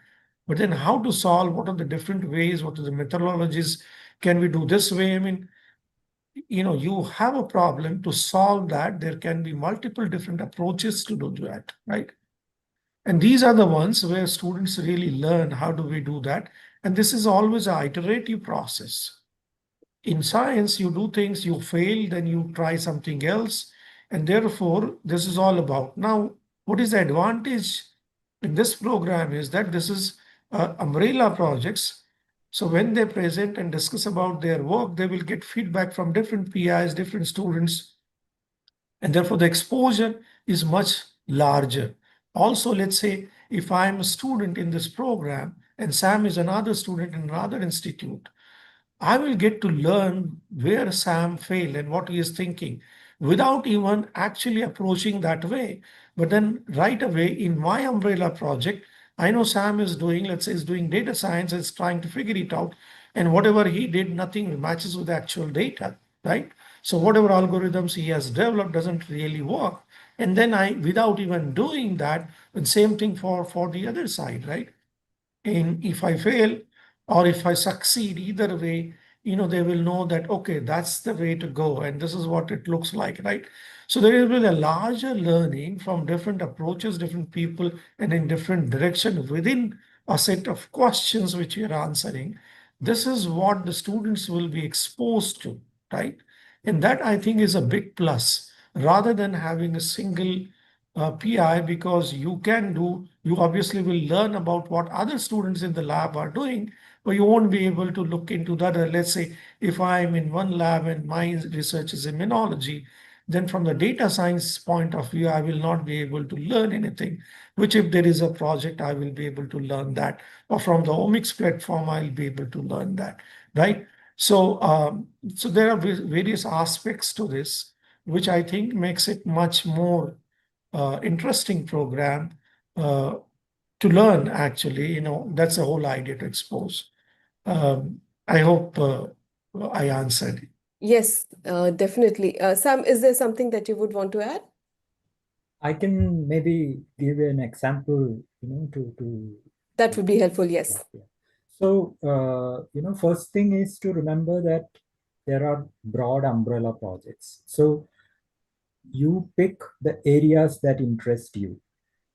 But then how to solve, what are the different ways, what are the methodologies, can we do this way? I mean, you have a problem to solve that. There can be multiple different approaches to do that, right? And these are the ones where students really learn how do we do that. And this is always an iterative process. In science, you do things, you fail, then you try something else. And therefore, this is all about. Now, what is the advantage in this program is that this is umbrella projects. So when they present and discuss about their work, they will get feedback from different PIs, different students, and therefore the exposure is much larger. Also, let's say if I'm a student in this program and Sam is another student in another institute, I will get to learn where Sam failed and what he is thinking without even actually approaching that way. But then right away in my umbrella project, I know Sam is doing, let's say, is doing data science, is trying to figure it out. and whatever he did, nothing matches with the actual data, right? So whatever algorithms he has developed doesn't really work. And then without even doing that, the same thing for the other side, right? And if I fail or if I succeed, either way, they will know that, okay, that's the way to go. And this is what it looks like, right? So there will be a larger learning from different approaches, different people, and in different direction within a set of questions which we are answering. This is what the students will be exposed to, right? And that I think is a big plus rather than having a single PI, because you obviously will learn about what other students in the lab are doing, but you won't be able to look into the other. Let's say if I'm in one lab and my research is immunology, then from the data science point of view, I will not be able to learn anything, which if there is a project, I will be able to learn that. Or from the omics platform, I'll be able to learn that, right? So there are various aspects to this, which I think makes it much more interesting program uh, to learn, actually. That's the whole idea, to expose. I hope I answered. Yes, definitely. Sam, is there something that you would want to add? I can maybe give you an example, That would be helpful, yes. yeah. So, first thing is to remember that there are broad umbrella projects. So you pick the areas that interest you,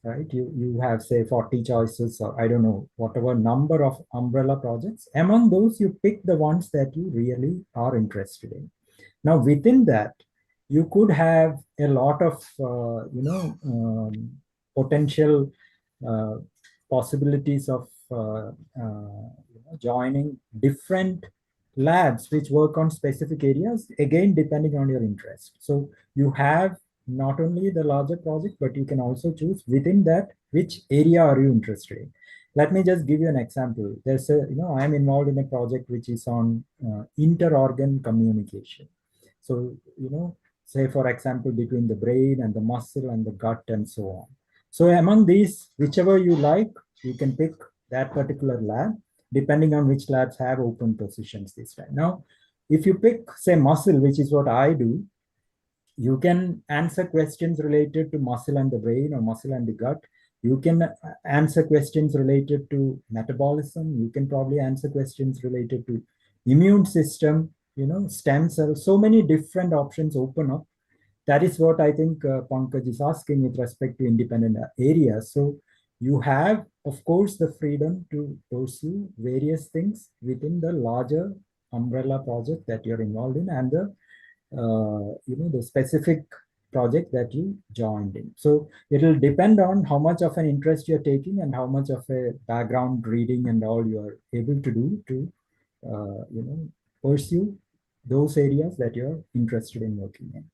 right? You have, say, 40 choices, or I don't know, whatever number of umbrella projects. Among those, you pick the ones that you really are interested in. Now, within that, you could have a lot of, potential uh, possibilities of joining different labs which work on specific areas, again, depending on your interest. So you have not only the larger project, but you can also choose within that which area are you interested in. Let me just give you an example. I'm involved in a project which is on inter-organ communication. So, say for example, between the brain and the muscle and the gut and so on. So among these, whichever you like, you can pick that particular lab, depending on which labs have open positions this time. Now, if you pick, say, muscle, which is what I do, you can answer questions related to muscle and the brain or muscle and the gut. You can answer questions related to metabolism. You can probably answer questions related to immune system, stem cells. So many different options open up. That is what I think Pankaj is asking with respect to independent areas. So you have, of course, the freedom to pursue various things within the larger umbrella project that you're involved in, and the specific project that you joined in. So it'll depend on how much of an interest you're taking and how much of a background reading and all you're able to do to pursue those areas that you're interested in working in.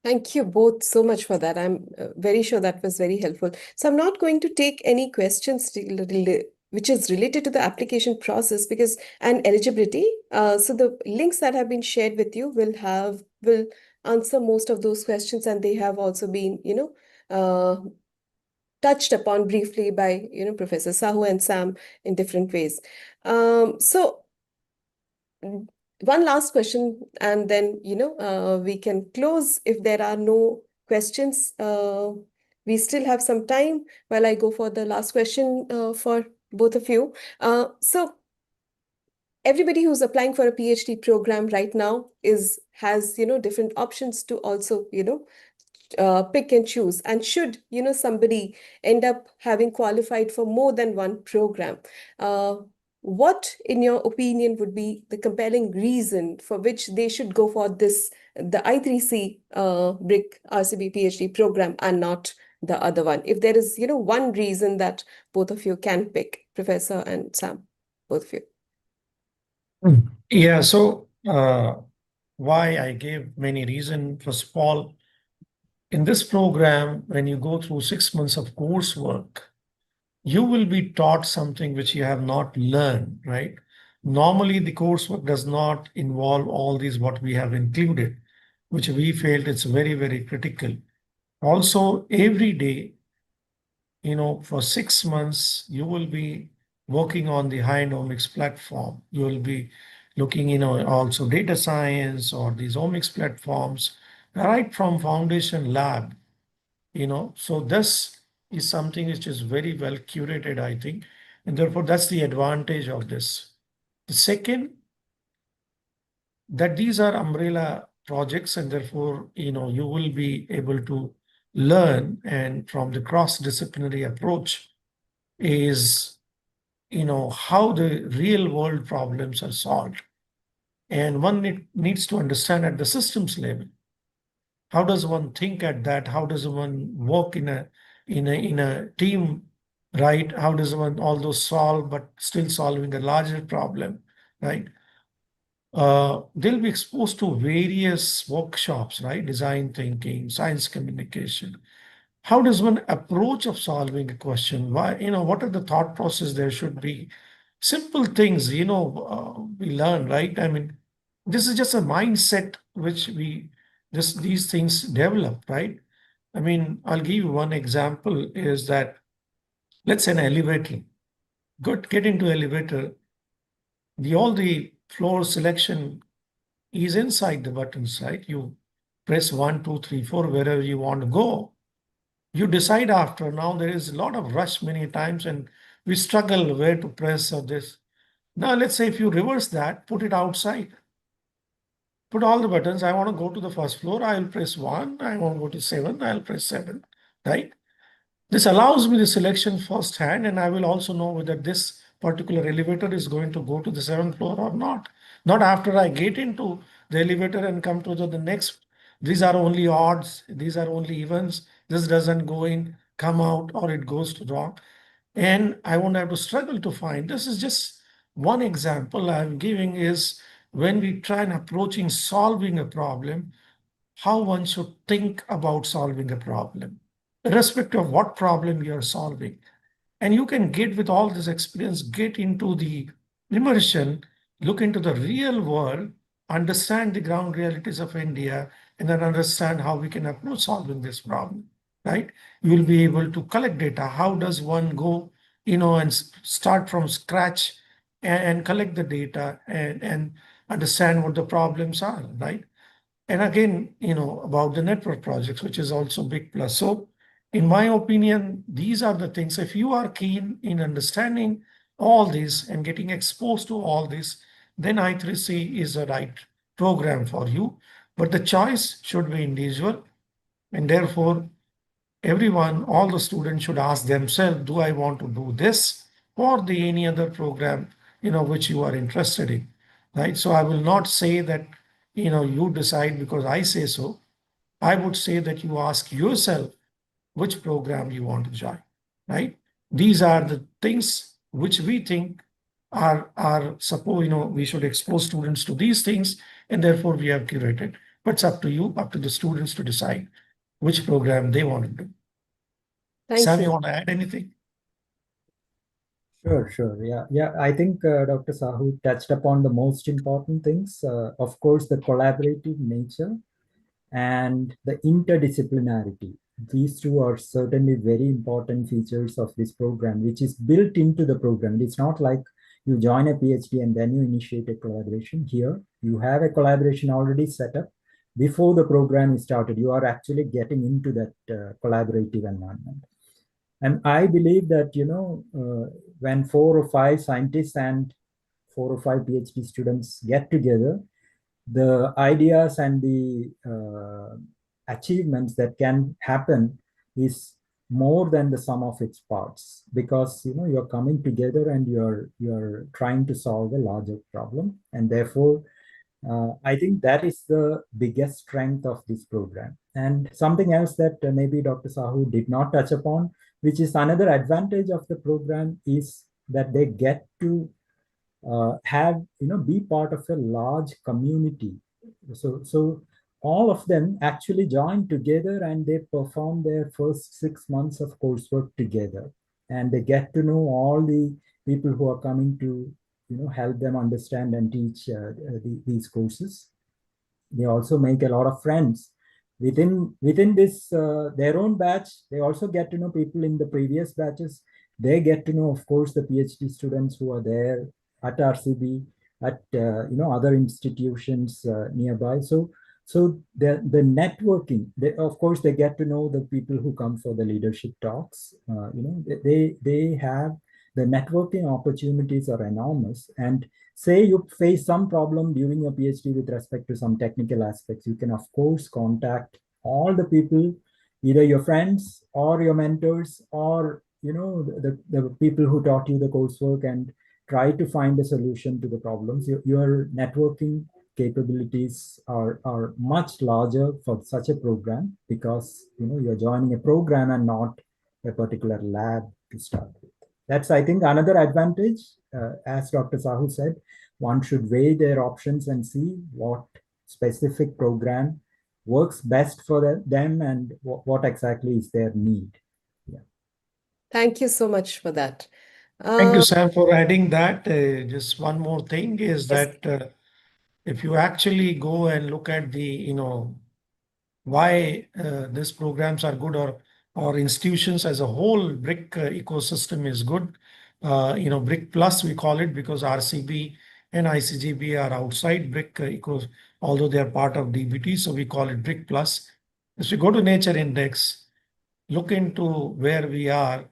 Thank you both so much for that. I'm very sure that was very helpful. So I'm not going to take any questions which is related to the application process and eligibility. So the links that have been shared with you will answer most of those questions, and they have also been, touched upon briefly by, Professor Sahu and Sam in different ways. So one last question, and then we can close if there are no questions. We still have some time while I go for the last question for both of you. So everybody who's applying for a PhD program right now has different options to also pick and choose. And should somebody end up having qualified for more than one program, what in your opinion would be the compelling reason for which they should go for the i3c BRIC-RCB PhD program and not the other one? If there is one reason that both of you can pick, Professor and Sam, both of you. Yeah, so why I gave many reasons. First of all, in this program, when you go through 6 months of coursework, you will be taught something which you have not learned, right? Normally, the coursework does not involve all these what we have included, which we felt it's very, very critical. Also, every day, for 6 months, you will be working on the high-end omics platform. You will be looking, also data science or these omics platforms, right from foundation lab, So this is something which is very well curated, I think, and therefore that's the advantage of this. The second, that these are umbrella projects, and therefore, you will be able to learn, and from the cross-disciplinary approach is, how the real world problems are solved. And one needs to understand at the systems level. How does one think at that? How does one work in a team, right? How does one although solve but still solving a larger problem, right? They'll be exposed to various workshops, right? Design thinking, science communication. How does one approach of solving a question? Why, what are the thought process there should be? Simple things, we learn, right? I mean, this is just a mindset which these things develop, right? I mean, I'll give you one example is that let's say an elevator. Get into elevator. All the floor selection is inside the buttons, right? You press 1, 2, 3, 4 wherever you want to go. You decide after. Now there is a lot of rush many times, and we struggle where to press or this. Now let's say if you reverse that, put it outside. Put all the buttons. I want to go to the first floor. I will press 1. I want to go to 7. I'll press 7. Right? This allows me the selection firsthand, and I will also know whether this particular elevator is going to go to the 7th floor or not. Not after I get into the elevator and come to the next. These are only odds. These are only evens. This doesn't go in, come out, or it goes to wrong. And I won't have to struggle to find. This is just one example I'm giving is when we try and approaching solving a problem, how one should think about solving a problem, irrespective of what problem you're solving. And you can get with all this experience, get into the immersion, look into the real world, understand the ground realities of India, and then understand how we can approach solving this problem, right? You will be able to collect data. How does one go, and start from scratch and collect the data and understand what the problems are, right? And again, about the network projects, which is also big plus. So in my opinion, these are the things. If you are keen in understanding all this and getting exposed to all this, then i3c is the right program for you. But the choice should be individual. And therefore, everyone, all the students should ask themselves, do I want to do this or any other program, which you are interested in, right? So I will not say that, you decide because I say so. I would say that you ask yourself which program you want to join, right? These are the things which we think are suppose, we should expose students to these things, and therefore we have curated. But it's up to you, up to the students to decide which program they want to do. Thank Sam, you you. want to add anything? Sure. Yeah. I think Dr. Sahu touched upon the most important things. Of course, the collaborative nature and the interdisciplinarity. These two are certainly very important features of this program, which is built into the program. It's not like you join a PhD and then you initiate a collaboration. Here, you have a collaboration already set up before the program is started. You are actually getting into that collaborative environment. And I believe that, when 4 or 5 scientists and 4 or 5 PhD students get together, the ideas and the achievements that can happen is more than the sum of its parts, because you're coming together and you're trying to solve a larger problem, and therefore I think that is the biggest strength of this program. And something else that maybe Dr. Sahu did not touch upon, which is another advantage of the program, is that they get to have be part of a large community. So all of them actually join together and they perform their first 6 months of coursework together, and they get to know all the people who are coming to help them understand and teach these courses. They also make a lot of friends within this their own batch. They also get to know people in the previous batches, they get to know, of course, the PhD students who are there at RCB, at other institutions nearby. So the networking, of course, they get to know the people who come for the leadership talks. They have the networking opportunities are enormous. And say you face some problem during your PhD with respect to some technical aspects, you can of course contact all the people, either your friends or your mentors, or the people who taught you the coursework, and try to find a solution to the problems. Your networking capabilities are much larger for such a program, because you're joining a program and not a particular lab to start with. That's, I think, another advantage. As Dr. Sahu said, one should weigh their options and see what specific program works best for them, and what exactly is their need. Yeah. Thank you so much for that. Thank you, Sam, for adding that. Just one more thing is Yes. that if you actually go and look at the, why these programs are good, or institutions as a whole, BRIC ecosystem is good. BRIC Plus, we call it, because RCB and ICGB are outside BRIC although they are part of DBT, so we call it BRIC Plus. If you go to Nature Index, look into where we are,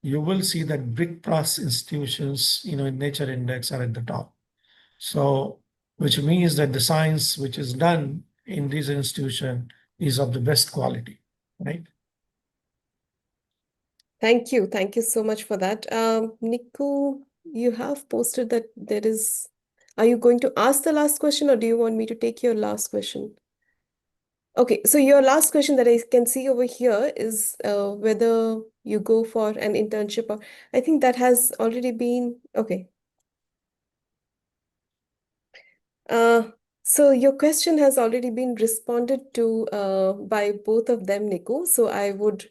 you will see that BRIC Plus institutions, in Nature Index are at the top. So, which means that the science which is done in this institution is of the best quality, right? Thank you. Thank you so much for that. Niku, you have posted that there is. Are you going to ask the last question, or do you want me to take your last question? Okay, so your last question that I can see over here is whether you go for an internship, or I think that has already been okay. So your question has already been responded to by both of them, Niku. So I would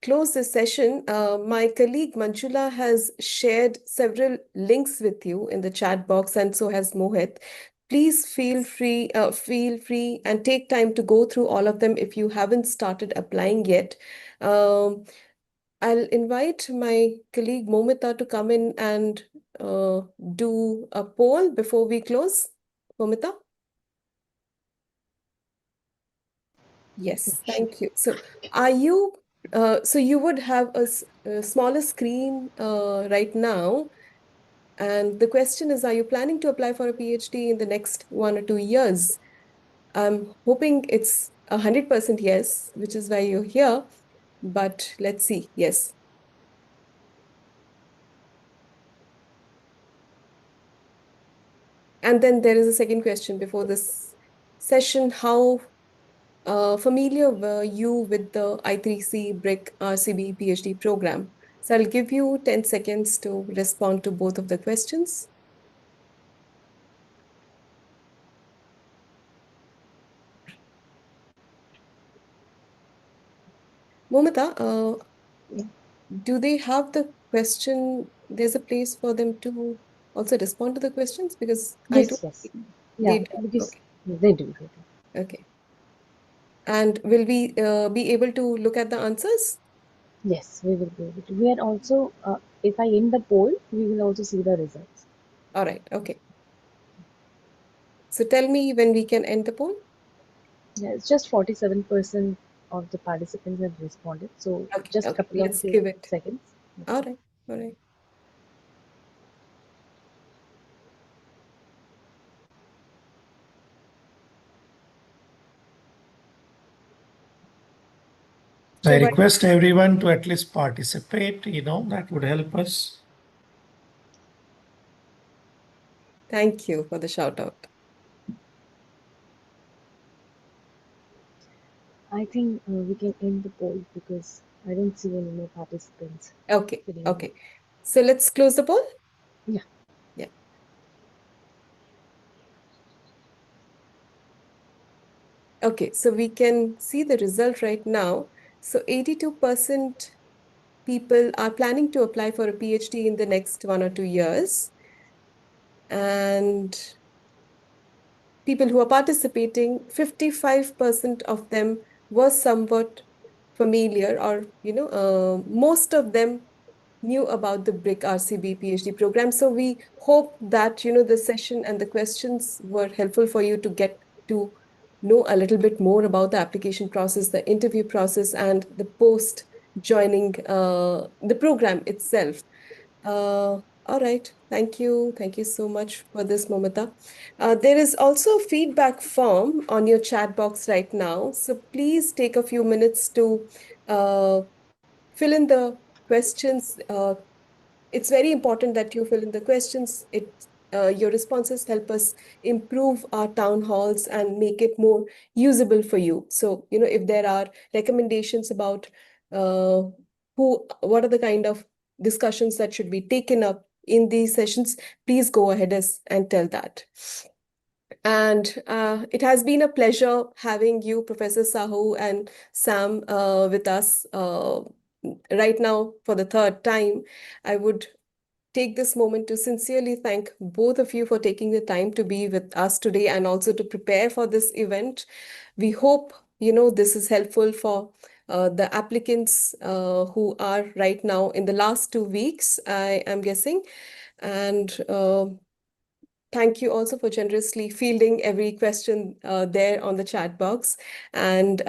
close this session. My colleague Manjula has shared several links with you in the chat box, and so has Mohit. Please feel free and take time to go through all of them if you haven't started applying yet. I'll invite my colleague Momita to come in and do a poll before we close. Momita? Yes, thank you. So are you, so you would have a smaller screen right now. And the question is, are you planning to apply for a PhD in the next 1 or 2 years? I'm hoping it's 100% yes, which is why you're here. But let's see. Yes. And then there is a second question before this session. How familiar were you with the i3c BRIC-RCB PhD program? So I'll give you 10 seconds to respond to both of the questions. Momita, do they have the question? There's a place for them to also respond to the questions, because I don't. Yes. They Yeah, do. because Okay. they do. Okay. And will we be able to look at the answers? Yes, we will be able to. We are also, if I end the poll, we will also see the results. All right. Okay. So tell me when we can end the poll. Yeah, it's just 47% of the participants have responded. So Okay. just a Okay. couple of Let's give it. seconds. All right. All right. I So what? request everyone to at least participate, that would help us. Thank you for the shout out. I think we can end the poll because I don't see any more participants. Okay. filling in. Okay. So let's close the poll. Yeah. Yeah. Okay. So we can see the result right now. So 82% people are planning to apply for a PhD in the next 1 or 2 years. And people who are participating, 55% of them were somewhat familiar, or most of them knew about the BRIC-RCB PhD program. So we hope that, the session and the questions were helpful for you to get to know a little bit more about the application process, the interview process, and the post joining the program itself. All right. Thank you. Thank you so much for this, Momita. There is also a feedback form on your chat box right now. So please take a few minutes to fill in the questions. It's very important that you fill in the questions. Your responses help us improve our town halls and make it more usable for you. So, if there are recommendations about uh, what are the kind of discussions that should be taken up in these sessions, please go ahead and tell that. And it has been a pleasure having you, Professor Sahu and Sam, with us right now for the third time. I would take this moment to sincerely thank both of you for taking the time to be with us today and also to prepare for this event. We hope, this is helpful for the applicants who are right now in the last 2 weeks, I am guessing. And thank you also for generously fielding every question there on the chat box. And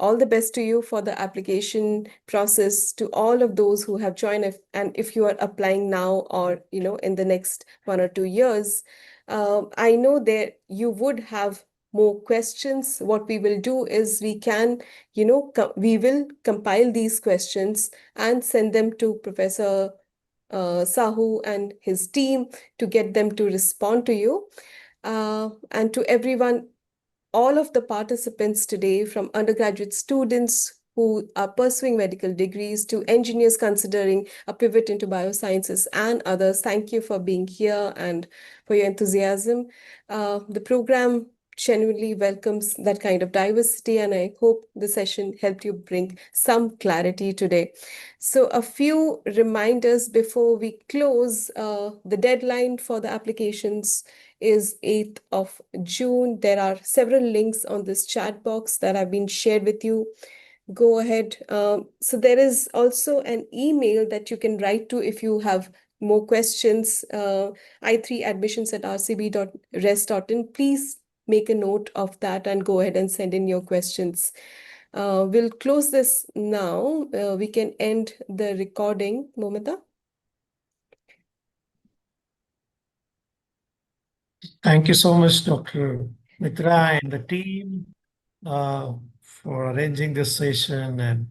all the best to you for the application process, to all of those who have joined. And if you are applying now or, in the next 1 or 2 years, I know that you would have more questions. What we will do is we will compile these questions and send them to Professor Sahu and his team to get them to respond to you. And to everyone, all of the participants today, from undergraduate students who are pursuing medical degrees to engineers considering a pivot into biosciences and others, thank you for being here and for your enthusiasm. The program genuinely welcomes that kind of diversity, and I hope the session helped you bring some clarity today. So a few reminders before we close. The deadline for the applications is 8th of June. There are several links on this chat box that have been shared with you. Go ahead. So there is also an email that you can write to if you have more questions, i3admissions@rcb.res.in. Please make a note of that and go ahead and send in your questions. We'll close this now. We can end the recording, Momita. Thank you so much, Dr. Mitra and the team, for arranging this session and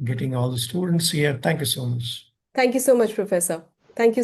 getting all the students here. Thank you so much. Thank you so much, Professor. Thank you,